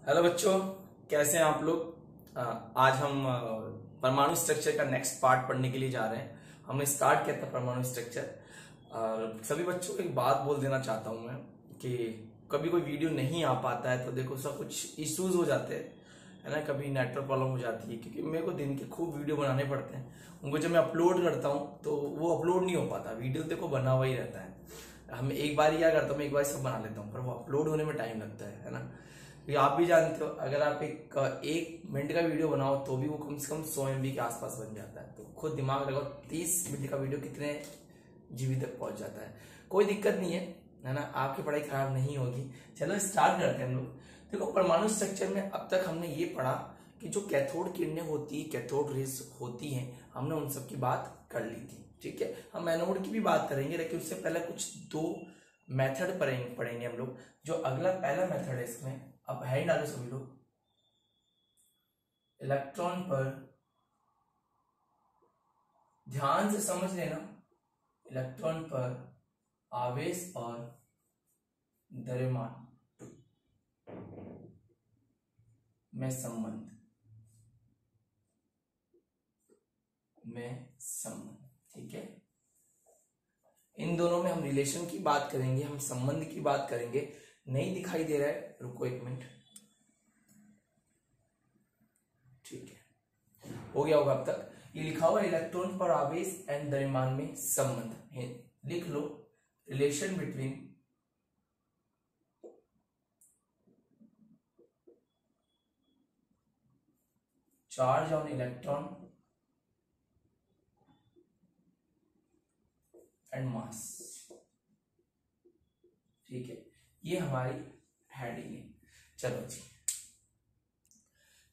Hello बच्चों, कैसे हैं आप लोग। आज हम परमाणु स्ट्रक्चर का नेक्स्ट पार्ट पढ़ने के लिए जा रहे हैं। हमने स्टार्ट किया था परमाणु स्ट्रक्चर। और सभी बच्चों को एक बात बोल देना चाहता हूं मैं कि कभी कोई वीडियो नहीं आ पाता है तो देखो सब कुछ इश्यूज हो जाते हैं, है ना। कभी नेटवर्क प्रॉब्लम हो जाती है क्योंकि मेरे को दिन के खूब वीडियो बनाने पड़ते हैं। उनको जब मैं अपलोड करता हूँ तो वो अपलोड नहीं हो पाता। वीडियो देखो बना हुआ ही रहता है। हम एक बार क्या करता हूँ, एक बार सब बना लेता हूँ, पर वो अपलोड होने में टाइम लगता है ना। क्योंकि आप भी जानते हो, अगर आप एक मिनट का वीडियो बनाओ तो भी वो कम से कम 100 MB के आसपास बन जाता है। तो खुद दिमाग लगाओ 30 मिनट का वीडियो कितने जीबी तक पहुंच जाता है। कोई दिक्कत नहीं है ना, आपकी पढ़ाई खराब नहीं होगी। चलो स्टार्ट करते हैं हम लोग। देखो, परमाणु स्ट्रक्चर में अब तक हमने ये पढ़ा कि जो कैथोड किरणें होती है, कैथोड रेज होती हैं, हमने उन सब की बात कर ली थी। ठीक है, हम एनोड की भी बात करेंगे, लेकिन उससे पहले कुछ दो मेथड पढ़ेंगे हम लोग। जो अगला पहला मेथड है इसमें, अब हैंड डालो सभी लोग। इलेक्ट्रॉन पर ध्यान से समझ लेना, इलेक्ट्रॉन पर आवेश और द्रव्यमान में संबंध ठीक है। इन दोनों में हम रिलेशन की बात करेंगे, हम संबंध की बात करेंगे। नहीं दिखाई दे रहा है, रुको एक मिनट। ठीक है, हो गया होगा अब तक। ये लिखा हुआ इलेक्ट्रॉन पर आवेश एंड द्रव्यमान में संबंध है। लिख लो, relation between charge on electron and mass. ठीक है, ये हमारी हेडिंग है। चलो जी,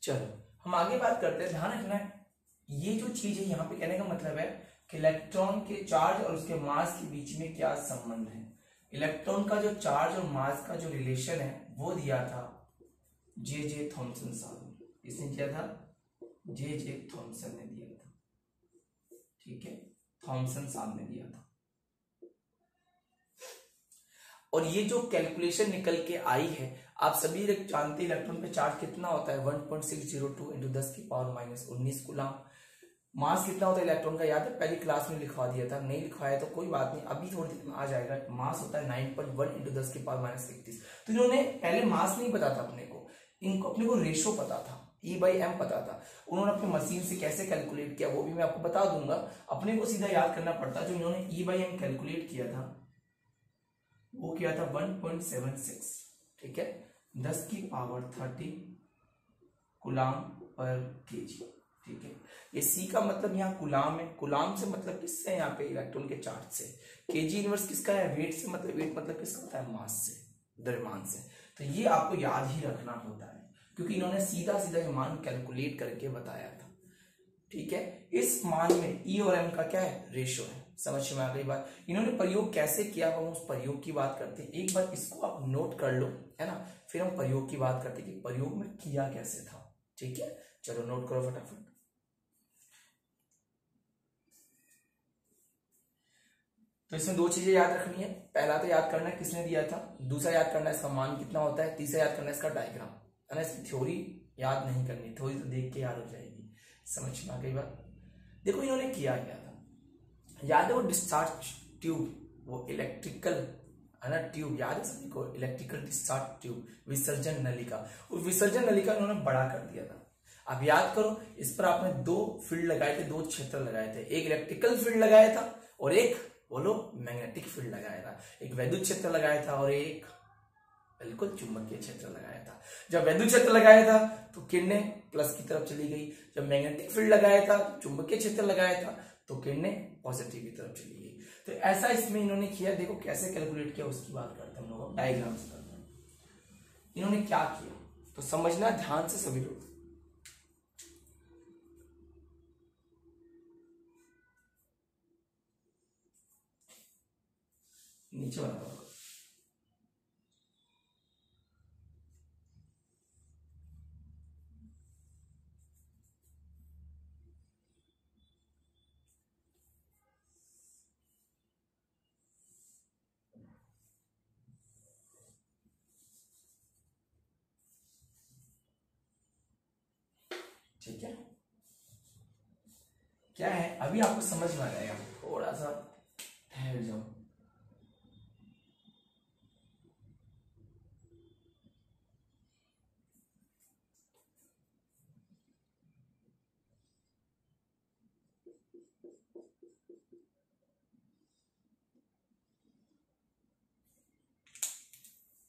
चलो हम आगे बात करते हैं। ध्यान रखना है, ये जो चीज है यहाँ पे कहने का मतलब है कि इलेक्ट्रॉन के चार्ज और उसके मास के बीच में क्या संबंध है। इलेक्ट्रॉन का जो चार्ज और मास का जो रिलेशन है वो दिया था जे थॉमसन साहब ने। किसने किया था? जे थॉमसन ने दिया था। ठीक है, थॉमसन साहब ने दिया था। और ये जो कैलकुलेशन निकल के आई है, आप सभी जानते हैं इलेक्ट्रॉन पे चार्ज कितना होता है, 1.602 इंटू 10 की पावर माइनस 19 कूलम। मास कितना होता है इलेक्ट्रॉन का, याद है? पहली क्लास में लिखवा दिया था। नहीं लिखवाया तो कोई बात नहीं, अभी थोड़ी देर में आ जाएगा। मास होता है 9.1 इंटू 10 की पावर माइनस 31। तो इन्होंने पहले मास नहीं पता था अपने को, इनको अपने को रेशो पता था, E/m पता था। उन्होंने अपनी मशीन से कैसे कैलकुलेट किया वो भी मैं आपको बता दूंगा। अपने को सीधा याद करना पड़ता। जो इन्होंने E/m कैलकुलेट किया था वो किया था 1.76। ठीक है, 10 की पावर 30 कुलाम पर केजी। ठीक है, ये सी का मतलब यहाँ कुलाम है। कुलाम से मतलब किससे है? यहाँ पे इलेक्ट्रॉन के चार्ज से। केजी इनवर्स किसका है? वेट से। मतलब वेट मतलब किसका होता है? मास से, द्रव्यमान से। तो ये आपको याद ही रखना होता है, क्योंकि इन्होंने सीधा सीधा ये मान कैलकुलेट करके बताया था। ठीक है, इस मान में ई और एम का क्या है? रेशो है। समझ में आ गई बात? इन्होंने प्रयोग कैसे किया, हम उस प्रयोग की बात करते हैं। एक बार इसको आप नोट कर लो, है ना, फिर हम प्रयोग की बात करते हैं कि प्रयोग में किया कैसे था। ठीक है, चलो नोट करो फटाफट। तो इसमें दो चीजें याद रखनी है। पहला तो याद करना है किसने दिया था, दूसरा याद करना है इसका मान कितना होता है, तीसरा याद करना है इसका डायग्राम, है ना। इसकी थ्योरी याद नहीं करनी, थ्योरी तो देख के याद हो जाएगी। समझ में आ गई बात? देखो इन्होंने किया क्या था, याद है वो डिस्चार्ज ट्यूब, वो इलेक्ट्रिकल, है ना, ट्यूब याद है सभी को? इलेक्ट्रिकल डिस्चार्ज ट्यूब, विसर्जन नलिका। वो विसर्जन नलिका इन्होंने बड़ा कर दिया था। अब याद करो, इस पर आपने दो फील्ड लगाए थे, दो क्षेत्र लगाए थे। एक इलेक्ट्रिकल फील्ड लगाया था और एक बोलो मैग्नेटिक फील्ड लगाया था। एक वैद्युत क्षेत्र लगाया था और एक बिल्कुल चुंबकीय क्षेत्र लगाया था। जब वैद्युत क्षेत्र लगाया था तो किरणें प्लस की तरफ चली गई। जब मैग्नेटिक फील्ड लगाया था, चुंबकीय क्षेत्र लगाया था, तो किरणें पॉजिटिव की तरफ चली गई। तो ऐसा इसमें इन्होंने किया। देखो कैसे कैलकुलेट किया उसकी बात करते हैं हम लोग, डायग्राम से करते हैं। इन्होंने क्या किया तो समझना ध्यान से सभी लोग। नीचे बना दो। ठीक है, क्या है अभी आपको समझ में आ जाएगा, थोड़ा सा ठहर जाओ।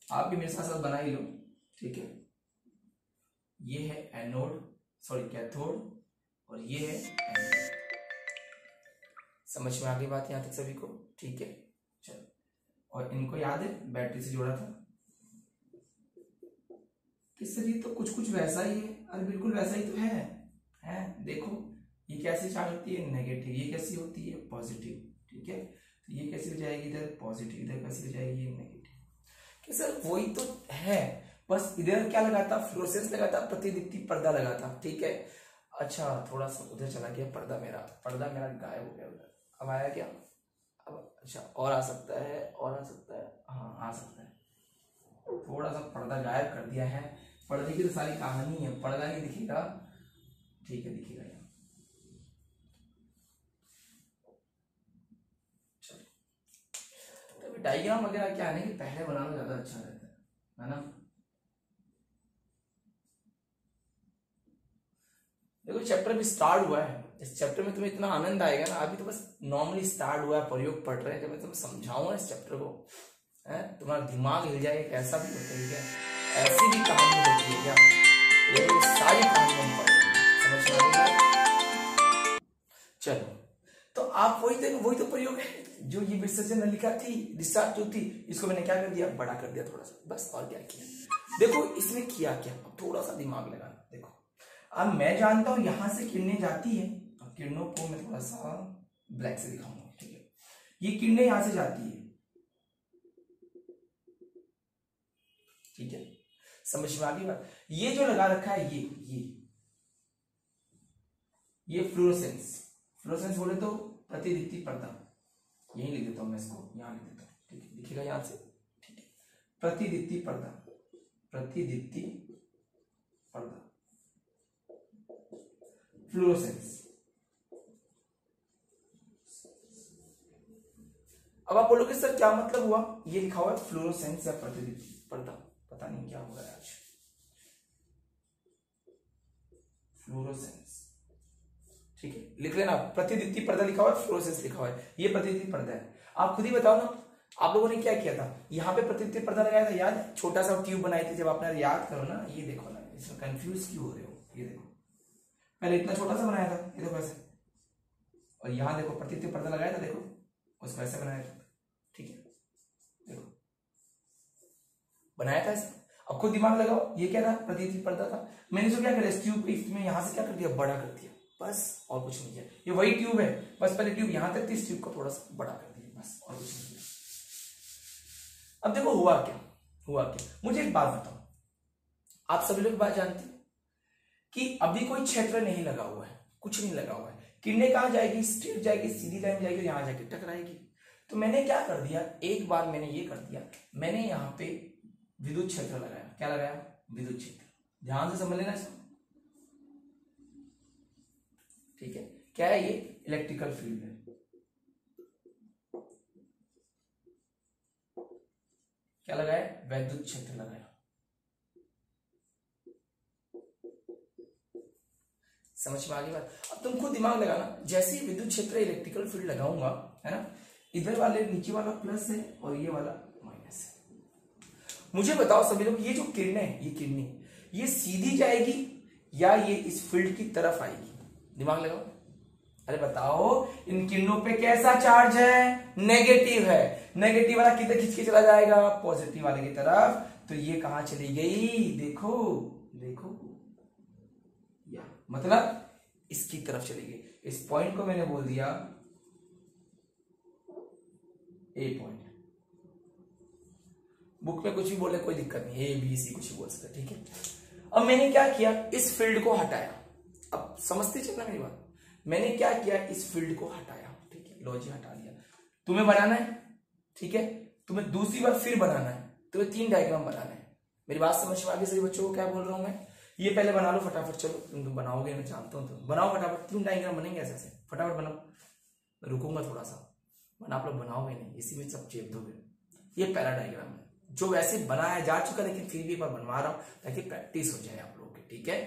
आप भी मेरे साथ साथ बना ही लो, ठीक है। ये है एनोड, सॉरी कैथोड, और ये है एनोड। समझ में आ गई बात यहां तक सभी को? ठीक है, चलो। और इनको याद है बैटरी से जोड़ा था कि सर ये तो कुछ कुछ वैसा ही है। अरे बिल्कुल वैसा ही तो है। देखो ये कैसी चार्ज होती है? नेगेटिव। ये कैसी होती है? पॉजिटिव। ठीक है, तो ये कैसी हो जाएगी इधर? पॉजिटिव। इधर कैसी हो जाएगी? ये नेगेटिव। कि सर वही तो है, बस इधर क्या लगा था? फ्लोरोसेंस लगा था, प्रतिदीप्ति पर्दा लगा था। ठीक है, अच्छा थोड़ा सा उधर चला गया पर्दा मेरा गायब हो गया उधर। अब आया क्या? अब अच्छा और आ सकता है, और आ सकता है, हाँ आ सकता है। थोड़ा सा पर्दा गायब कर दिया है। पर्दे की तो सारी कहानी है, पर्दा नहीं दिखेगा। ठीक है, दिखेगा यहाँ। चलो, तो डायग्राम वगैरह क्या है ना कि पहले बनाना ज्यादा अच्छा रहता है ना। देखो चैप्टर भी स्टार्ट हुआ है, इस चैप्टर में तुम्हें इतना आनंद आएगा ना। अभी तो बस नॉर्मली स्टार्ट हुआ है, प्रयोग पढ़ रहे हैं। जब मैं तुम्हें समझाऊंगा इस चैप्टर को, तुम्हारा दिमाग हिल जाएगा। ऐसा भी होता है क्या? ऐसी भी कहानी होती है क्या? ये सारी कहानी हम पढ़ेंगे, समझ में आएगा। चलो, तो आप वही तो प्रयोग है जो ये विसर्जन नलिका थी, डिस्चार्ज जो थी, इसको मैंने क्या कर दिया? बड़ा कर दिया थोड़ा सा, बस। और क्या किया? देखो इसमें किया क्या, थोड़ा सा दिमाग लगाना। देखो अब मैं जानता हूं यहां से किरणें जाती है, और किरणों को मैं थोड़ा सा ब्लैक से दिखाऊंगा। ठीक है, ये किरणें यहां से जाती है। ठीक है, समझ में आ गई बात? ये जो लगा रखा है ये फ्लोरोसेंस बोले तो प्रतिदीप्ति पर्दा। यही लिख देता हूं मैं इसको, यहां लिख देता हूं। ठीक है, दिखेगा यहां से। ठीक है, प्रतिदीप्ति पर्दा, फ्लोरोसेंस। अब आप बोलोगे सर क्या मतलब हुआ? ये लिखा हुआ है फ्लोरोसेंस या प्रतिदीप्ति पर्दा, पता नहीं क्या हुआ है आज। फ्लोरोसेंस, ठीक है, लिख लेना। प्रतिदीप्ति पर्दा लिखा हुआ है, फ्लोरोसेंस लिखा हुआ है, ये प्रतिदीप्ति पर्दा है। आप खुद ही बताओ ना, आप लोगों ने क्या किया था? यहाँ पे प्रतिदीप्ति पर्दा लगाया था, याद? छोटा सा ट्यूब बनाई थी जब आपने, याद करो ना। ये देखो ना, इसमें कंफ्यूज क्यों हो रहे हो? ये देखो, पहले इतना छोटा सा बनाया था, ये देखो ऐसे, और यहाँ देखो प्रतिदीप्ति पर्दा लगाया था, देखो उसको ऐसे बनाया था। ठीक है, देखो बनाया था ऐसा। अब खुद दिमाग लगाओ, ये क्या था? प्रतिदीप्ति पर्दा था। मैंने जो क्या करा, इस ट्यूब को इसमें यहां से क्या कर दिया? बड़ा कर दिया, बस और कुछ नहीं किया। ये वही ट्यूब है, बस पहले ट्यूब यहां तक थी, इस ट्यूब को थोड़ा सा बड़ा कर दिया, बस और कुछ नहीं किया। अब देखो हुआ क्या, मुझे एक बात बताओ, आप सभी लोग बात जानते हैं कि अभी कोई क्षेत्र नहीं लगा हुआ है, कुछ नहीं लगा हुआ है। किरणें कहां जाएगी? स्ट्रेट जाएगी, सीधी लाइन जाएगी, यहां जाके टकराएगी। तो मैंने क्या कर दिया, एक बार मैंने ये कर दिया, मैंने यहाँ पे विद्युत क्षेत्र लगाया। क्या लगाया? विद्युत क्षेत्र। ध्यान से समझ लेना इसको। ठीक है, क्या है ये? इलेक्ट्रिकल फील्ड है। क्या लगाया? वैद्युत क्षेत्र लगाया। समझ में आ गई बात? अब तुम खुद दिमाग लगाना, जैसे ही विद्युत क्षेत्र इलेक्ट्रिकल फील्ड लगाऊंगा, है ना, इधर वाले नीचे वाला प्लस है और ये वाला माइनस है। मुझे बताओ सभी लोग, ये जो किरणें है, ये किरणें ये सीधी जाएगी या ये इस फील्ड की तरफ आएगी? दिमाग लगाओ, अरे बताओ, इन किरणों पे कैसा चार्ज है? नेगेटिव है। नेगेटिव वाला किधर खींच के चला जाएगा? पॉजिटिव वाले की तरफ। तो ये कहां चली गई? देखो देखो, या मतलब इसकी तरफ चली गई। इस पॉइंट को मैंने बोल दिया ए पॉइंट। बुक में कुछ भी बोले कोई दिक्कत नहीं, ए बी सी कुछ भी बोल सकते, ठीक है। अब मैंने क्या किया, इस फील्ड को हटाया। अब समझते चलना मेरी बात, मैंने क्या किया, इस फील्ड को हटाया, ठीक है, लो जी हटा दिया। तुम्हें बनाना है, ठीक है, तुम्हें दूसरी बार फिर बनाना है, तुम्हें 3 डायग्राम बनाना है। मेरी बात समझ में आ गई सभी बच्चों को? क्या बोल रहा हूं मैं ये पहले बना लो फटाफट, चलो तुम बनाओगे, मैं जानता हूँ, तुम बनाओ फटाफट, 3 डायग्राम बनेंगे ऐसे, फटाफट बनाओ, रुकूंगा थोड़ा सा, वरना आप लोग बनाओगे नहीं, इसी में सब चेप दोगे। ये पहला डायग्राम है जो वैसे बनाया जा चुका, लेकिन फिर भी एक बार बनवा रहा हूं ताकि प्रैक्टिस हो जाए आप लोगों की, ठीक है।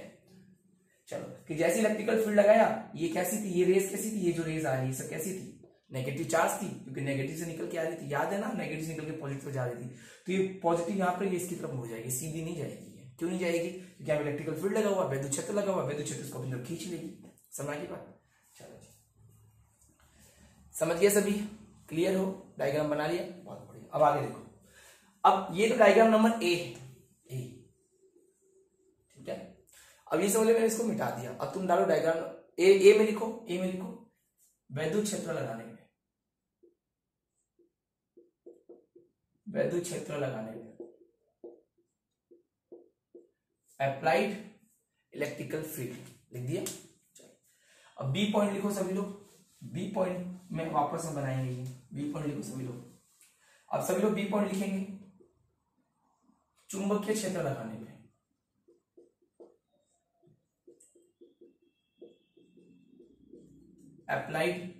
चलो कि जैसे इलेक्ट्रिकल फील्ड लगाया, ये कैसी थी, ये रेस कैसी थी, ये जो रेस आ रही है सब कैसी थी, नेगेटिव चार्ज थी, क्योंकि नेगेटिव से निकल के आ रही थी, याद है ना, नेगेटिव से निकल के पॉजिटिव जा रही थी, तो ये पॉजिटिव यहाँ पर इसकी तरफ हो जाएगी, सीधी नहीं जाएगी। क्यों नहीं जाएगी, क्योंकि यहाँ इलेक्ट्रिकल फील्ड लगा हुआ, वैद्युत क्षेत्र लगा हुआ, वैद्युत क्षेत्र इसको अपनी तरफ खींच लेगी। समझ की बात, चलो जी, समझ गए सभी, क्लियर हो, डायग्राम बना लिया, बहुत बढ़िया। अब आगे देखो, अब ये तो डायग्राम नंबर ए है, ठीक है। अब ये समझ मैंने इसको मिटा दिया, अब तुम डालो डायग्राम ए में लिखो, वैद्युत क्षेत्र लगाने में, वैद्युत क्षेत्र लगाने में अप्लाइड इलेक्ट्रिकल फील्ड लिख दिया। अब बी पॉइंट लिखो सभी लोग, बी पॉइंट में वापस हम बनाएंगे, बी पॉइंट लिखो सभी लोग। अब सभी लोग बी पॉइंट लिखेंगे, चुंबकीय क्षेत्र लगाने में, अप्लाइड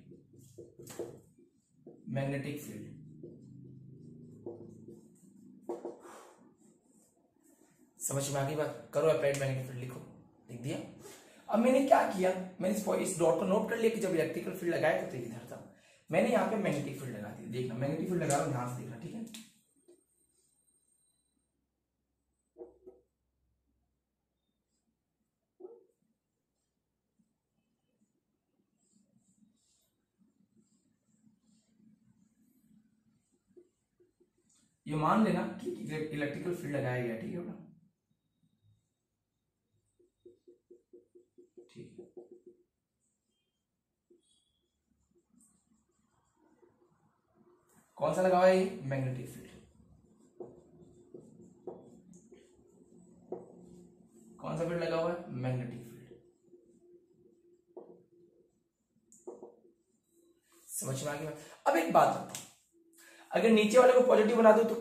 मैग्नेटिक फील्ड। समझ में आ गई बात, करो अप्लाइड मैग्नेटिक फील्ड लिखो, लिख दिया। अब मैंने क्या किया, मैंने इस डॉट को नोट कर लिया कि जब इलेक्ट्रिकल फील्ड लगाया तो इधर था, मैंने यहाँ पे मैग्नेटिक फील्ड लगा दी। देखना मैग्नेटिक फील्ड लगा रहा हूं, ध्यान से देखना, ठीक है। ये मान लेना कि इलेक्ट्रिकल फील्ड लगाया गया, ठीक है बेटा, ठीक है। कौन सा लगा हुआ है ये, मैग्नेटिक फील्ड। कौन सा फील्ड लगा हुआ है, मैग्नेटिक फील्ड। समझ में आ गया। अब एक बात बताओ, अगर नीचे वाले को पॉजिटिव बना दो तो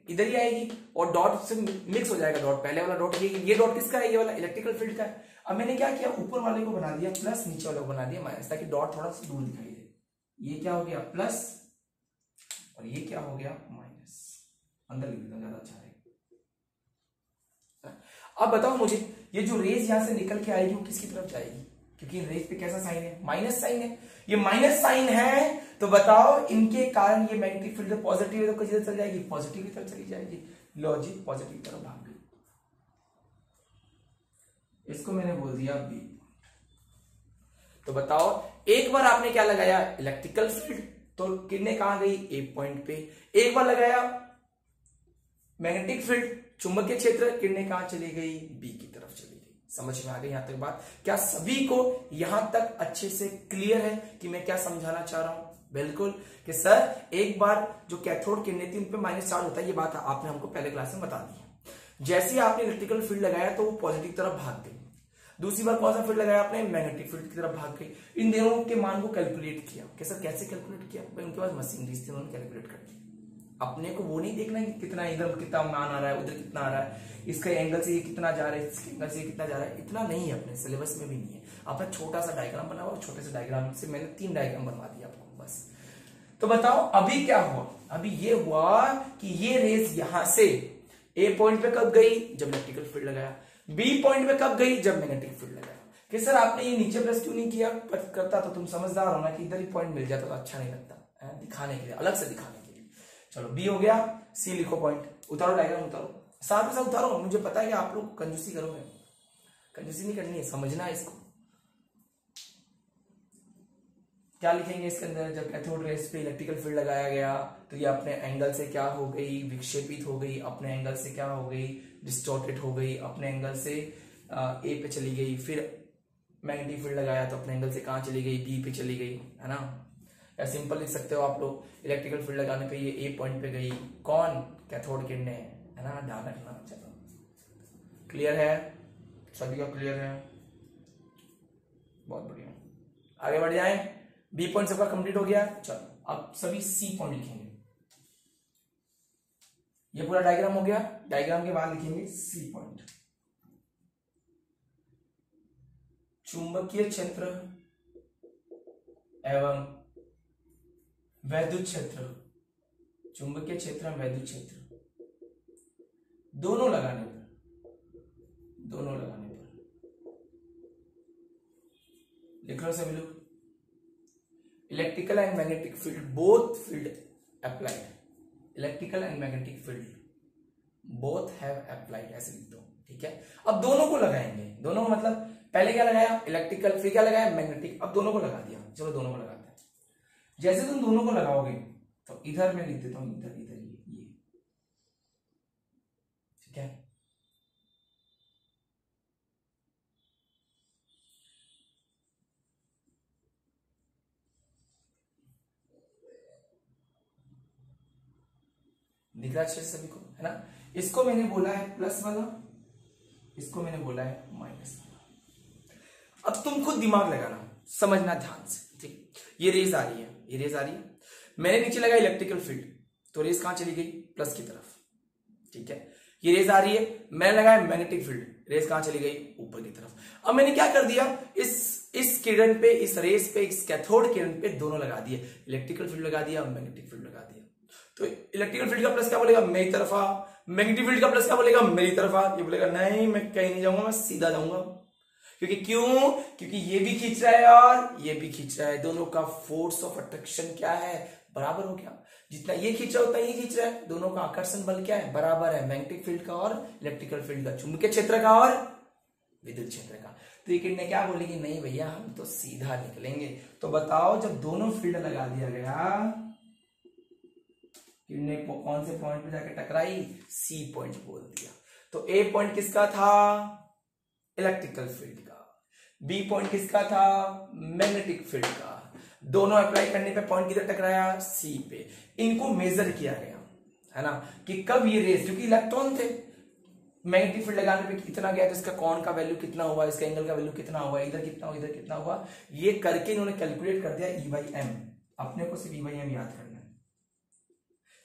इधर ही आएगी और डॉट से मिक्स हो जाएगा, डॉट पहले वाला डॉट, ये डॉट किसका है, ये वाला इलेक्ट्रिकल फील्ड का है। अब मैंने क्या किया, ऊपर वाले को बना दिया प्लस, नीचे वाले को बना दिया माइनस, ताकि डॉट थोड़ा सा दूर दिखाई दे। ये क्या हो गया, प्लस, और ये क्या हो गया, माइनस। अंदर लिख देता ज्यादा अच्छा रहेगा। अब बताओ मुझे, ये जो रेज यहां से निकल के आएगी वो किसकी तरफ जाएगी, क्योंकि रेज पे कैसा साइन है, माइनस साइन है। ये माइनस साइन है तो बताओ इनके कारण ये मैग्नेटिक फील्ड पॉजिटिव है तो किधर चल जाएगी, पॉजिटिव की तरफ चली जाएगी। लॉजिक पॉजिटिव की तरफ भाग गई, इसको मैंने बोल दिया बी। तो बताओ एक बार आपने क्या लगाया, इलेक्ट्रिकल फील्ड, तो किरणें कहां गई, ए पॉइंट पे। एक बार लगाया मैग्नेटिक फील्ड, चुंबकीय क्षेत्र, किरणें कहां चली गई, बी की तरफ चली गई। समझ में आ गई यहां तक बात, क्या सभी को यहां तक अच्छे से क्लियर है कि मैं क्या समझाना चाह रहा हूं। बिल्कुल, कि सर एक बार जो कैथोड किरणें थी उन पे माइनस चार्ज होता है, ये बात आपने हमको पहले क्लास में बता दी। जैसे ही आपने इलेक्ट्रिकल फील्ड लगाया तो वो पॉजिटिव तरफ भाग गई। दूसरी बार कौन सा फील्ड लगाया आपने, मैग्नेटिक फील्ड की तरफ भाग गई। इन दोनों के मान को कैलकुलेट किया, कैसे कैलकुलेट किया, उनके पास मशीनरी थी, उन्होंने कैलकुलेट कर दिया। अपने को वो नहीं देखना है कि कितना इधर कितना मान आ रहा है, उधर कितना आ रहा है, इसका एंगल से ये कितना जा रहा है, इसके एंगल से ये कितना जा रहा है, इतना नहीं है, अपने सिलेबस में भी नहीं है। आपने छोटा सा डायग्राम बना हुआ, छोटे से डायग्राम से मैंने 3 डायग्राम बनवा दिया आपको बस। तो बताओ अभी क्या हुआ, अभी ये हुआ कि ये रेस यहां से ए पॉइंट पे कब गई, जब इलेक्ट्रिकल फील्ड लगाया, बी पॉइंट पे कब गई, जब मैग्नेटिक फील्ड लगाया। कि सर आपने ये नीचे प्लस क्यों नहीं किया, करता तो तुम समझदार हो ना कि इधर ही पॉइंट मिल जाता तो अच्छा नहीं लगता, दिखाने के लिए, अलग से दिखाने के लिए। चलो बी हो गया, सी लिखो पॉइंट, उतारो डायग्राम, उतारो साथ में साथ उतारो। मुझे पता है कि आप लोग कंजूसी करोगे, कंजूसी नहीं करनी है, समझना है इसको। क्या लिखेंगे इसके अंदर, जब कैथोड रेस पे इलेक्ट्रिकल फील्ड लगाया गया तो ये अपने एंगल से क्या हो गई, विक्षेपित हो गई, अपने एंगल से क्या हो गई, डिस्टॉर्टेड हो गई, अपने एंगल से ए पे चली गई। फिर मैग्नेटिक फील्ड लगाया तो अपने एंगल से कहां चली गई, बी पे चली गई, है ना। या सिंपल लिख सकते हो आप लोग, इलेक्ट्रिकल फील्ड लगाने पे ये ए पॉइंट पे गई, कौन, कैथोड किरणें, है ना, ध्यान रखना। चलो क्लियर है, सभी का क्लियर है, बहुत बढ़िया, आगे बढ़ जाए। बी पॉइंट सबका कंप्लीट हो गया। चलो अब सभी सी पॉइंट लिखेंगे, ये पूरा डायग्राम हो गया, डायग्राम के बाद लिखेंगे सी पॉइंट। चुंबकीय क्षेत्र एवं वैद्युत क्षेत्र, चुंबकीय क्षेत्र एवं वैद्युत क्षेत्र दोनों लगाने पर लिख लो सभी लोग, electrical and magnetic field both field applied, electrical and magnetic field both have applied, ऐसे लिख दो। ठीक है, अब दोनों को लगाएंगे, दोनों मतलब पहले क्या लगाया इलेक्ट्रिकल, फिर क्या लगाया मैग्नेटिक, अब दोनों को लगा दिया। चलो दोनों को लगाते हैं। जैसे तुम दोनों को लगाओगे तो इधर मैं लिख देता हूं, इधर इधर ये, ठीक है। दिख रहा है अच्छे से सभी को, है ना। इसको मैंने बोला है प्लस वाला, इसको मैंने बोला है माइनस वाला। अब तुम खुद दिमाग लगाना, समझना ध्यान से, ठीक। ये रेज आ रही है, ये रेज आ रही है, मैंने नीचे लगाया इलेक्ट्रिकल फील्ड, तो रेज कहां चली गई प्लस की तरफ, ठीक है। ये रेज आ रही है, मैंने लगाया मैग्नेटिक फील्ड, रेज कहां चली गई ऊपर की तरफ। अब मैंने क्या कर दिया, इस किरण पे, इस रेज पे, इस कैथोड किरण पे दोनों लगा दिए, इलेक्ट्रिकल फील्ड लगा दिया, मैग्नेटिक फील्ड लगा दिया। तो इलेक्ट्रिकल फील्ड का प्लस क्या बोलेगा मेरी तरफा, मैग्नेटिक फील्ड का प्लस क्या बोलेगा मेरी तरफा। ये बोलेगा नहीं मैं कहीं नहीं जाऊंगा, मैं सीधा जाऊंगा। क्योंकि क्यों, क्योंकि ये भी खींच रहा है और ये भी खींच रहा है, दोनों का फोर्स ऑफ अट्रैक्शन क्या है बराबर हो गया। जितना ये खींच रहा है उतना ये खींच रहा है, दोनों का आकर्षण बल क्या है बराबर है, मैग्नेटिक फील्ड का और इलेक्ट्रिकल फील्ड का, चुंबकीय क्षेत्र का और विद्युत क्षेत्र का। तो ये किरणें क्या बोलेगी, नहीं भैया हम तो सीधा निकलेंगे। तो बताओ जब दोनों फील्ड लगा दिया गया, किरणें कौन से पॉइंट पे जाके टकराई, सी पॉइंट बोल दिया। तो ए पॉइंट किसका था इलेक्ट्रिकल फील्ड का, बी पॉइंट किसका था मैग्नेटिक फील्ड का। दोनों अप्लाई करने पे पॉइंट किधर टकराया सी पे। इनको मेजर किया गया है ना, कि कब ये रेस, क्योंकि इलेक्ट्रॉन थे, मैग्नेटिक फील्ड लगाने पे कितना गया, तो इसका कौन का वैल्यू कितना हुआ, इसका एंगल का वैल्यू कितना हुआ, इधर कितना हुआ, इधर कितना हुआ, ये करके इन्होंने कैलकुलेट कर दिया E/m। अपने को सिर्फ E/m याद करना है।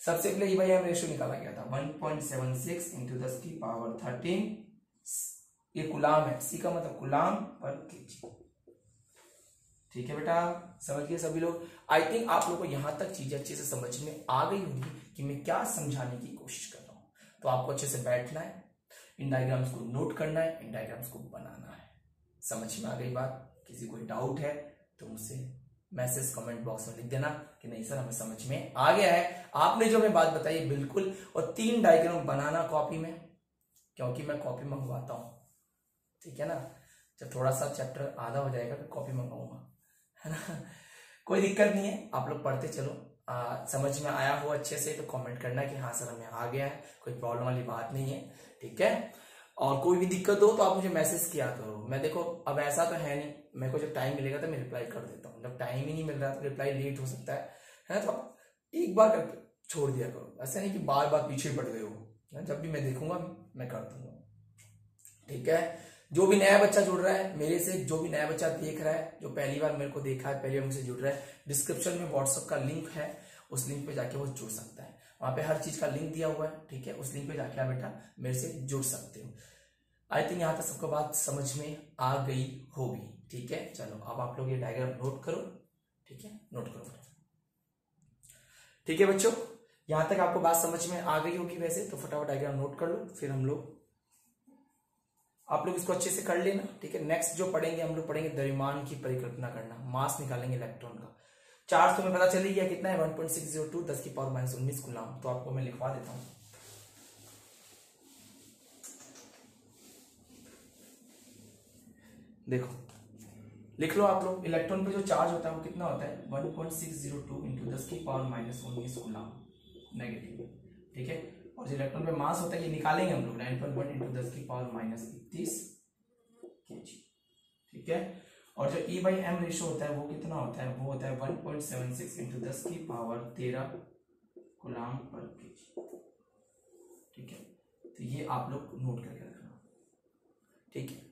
सबसे पहले E/m रेशियो निकाला गया था 1.76 इंटू 10 की पावर 13, ये कुलाम है, सी का मतलब कुलाम पर केजी। ठीक है बेटा, समझ गए सभी लोग। आई थिंक आप लोगों को यहां तक चीजें अच्छे से समझ में आ गई होगी कि मैं क्या समझाने की कोशिश कर रहा हूं। तो आपको अच्छे से बैठना है, इन डायग्राम्स को नोट करना है, इन डायग्राम्स को बनाना है। समझ में आ गई बात? किसी कोई डाउट है तो मुझसे मैसेज कमेंट बॉक्स में लिख देना कि नहीं सर हमें समझ में आ गया है। आपने जो मैं बात बताई बिल्कुल, और 3 डायग्राम बनाना कॉपी में, क्योंकि मैं कॉपी मंगवाता हूं, ठीक है ना। जब थोड़ा सा चैप्टर आधा हो जाएगा तो कॉपी मंगाऊंगा, है ना। कोई दिक्कत नहीं है, आप लोग पढ़ते चलो। समझ में आया हो अच्छे से तो कमेंट करना कि हाँ सर हमें आ गया है, कोई प्रॉब्लम वाली बात नहीं है, ठीक है। और कोई भी दिक्कत हो तो आप मुझे मैसेज किया करो। मैं देखो अब ऐसा तो है नहीं, मेरे को जब टाइम मिलेगा तो मैं रिप्लाई कर देता हूँ, जब टाइम ही नहीं मिल रहा तो रिप्लाई लेट हो सकता है ना। तो आप एक बार करके छोड़ दिया करो, ऐसा नहीं कि बार बार पीछे पड़ गए हो। जब भी मैं देखूंगा मैं कर दूंगा, ठीक है। जो भी नया बच्चा जुड़ रहा है मेरे से, जो भी नया बच्चा देख रहा है, जो पहली बार मेरे को देखा है, पहली बार मुझसे जुड़ रहा है, डिस्क्रिप्शन में व्हाट्सएप का लिंक है, उस लिंक पे जाके वो जुड़ सकता है। वहां पे हर चीज का लिंक दिया हुआ है, ठीक है। उस लिंक पे जाके आप बेटा मेरे से जुड़ सकते हो। आई थिंक यहाँ तक सबको बात समझ में आ गई होगी, ठीक है। चलो अब आप लोग ये डायग्राम नोट करो, ठीक है, नोट करो, ठीक है बच्चों। यहां तक आपको बात समझ में आ गई होगी वैसे, तो फटाफट डायग्राम नोट कर लो, फिर हम लोग आप लोग इसको अच्छे से कर लेना, ठीक है। नेक्स्ट जो पढ़ेंगे हम लोग पढ़ेंगे द्रव्यमान की परिकल्पना करना, मास निकालेंगे इलेक्ट्रॉन का। चार्ज तुम्हें पता चल ही गया कितना है 1.602 10 की पावर -19 कूलम। तो आपको मैं लिखवा देता हूं, देखो लिख लो आप लोग। इलेक्ट्रॉन पे जो चार्ज होता है वो कितना होता है 1.602 इंटू 10 की पावर -19 कूलम नेगेटिव, ठीक है। और जो इलेक्ट्रॉन पे मास होता है ये निकालेंगे हम लोग 9.1 इंटू 10 की पावर -31 kg, ठीक है। और जो E/m रेशियो होता है वो कितना होता है, वो होता है 1.76 इंटू 10 की पावर 13 कूलम पर केजी, ठीक है। तो ये आप लोग नोट करके रखना, ठीक है।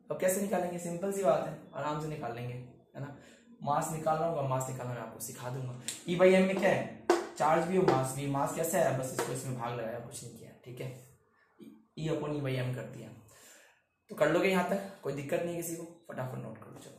अब कैसे निकालेंगे, सिंपल सी बात है, आराम से निकाल लेंगे, है ना। मास निकालना होगा, मास निकालना मैं आपको सिखा दूंगा। E/m में क्या है, चार्ज भी और मास भी। मास कैसा है, बस इसको इसमें भाग लगाया, कुछ नहीं किया, ठीक है। E/m कर दिया। तो कर लोगे यहाँ तक, कोई दिक्कत नहीं किसी को, फटाफट नोट कर लो।